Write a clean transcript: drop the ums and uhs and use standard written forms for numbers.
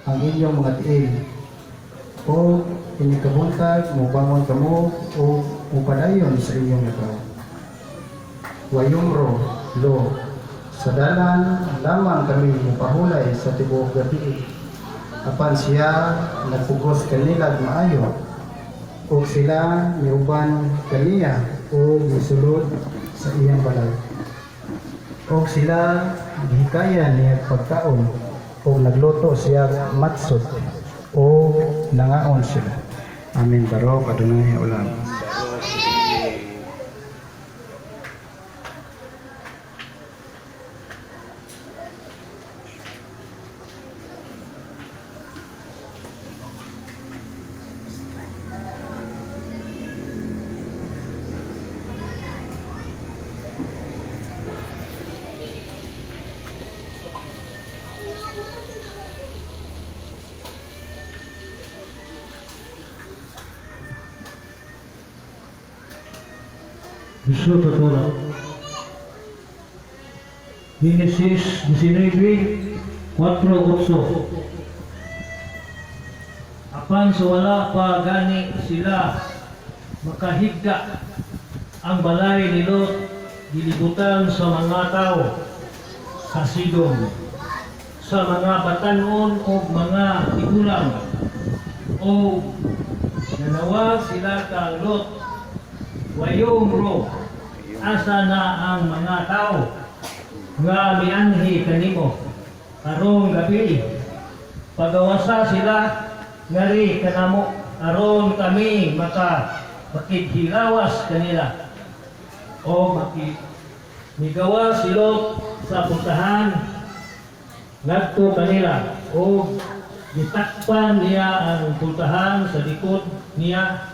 ang inyong mga tiil. O inikabuntag, mubangon kamo o upadayon sa inyong nagawa. Wayumro, lo, sa dalan lamang kami mupahulay sa tibuok gabi. Apan siya nagpugos kanila maayo, o sila niuban kaniya o gisulod sa iyang balay. O sila gihikayan niya pagkaon o nagluto siya matsot o nangaon sila. Amin. Barok Adonai Olam. Gusto ko ito lang. Genesis 19, 4:8. Apan sa wala pa gani sila makahigda ang balay ni Lot gilibutan sa mga tao sa Sidon, sa mga batanon o mga tigulang o nanawa sila kang Lot. Wayumro, asa na ang mga tao nga mianhi kanimo karong gabi, pagawasa sila ngari kanamo aron kami makipaghilawas kanila o migawa silot sa puntahan ngadto kanila o gitakpan niya ang puntahan sa likod niya.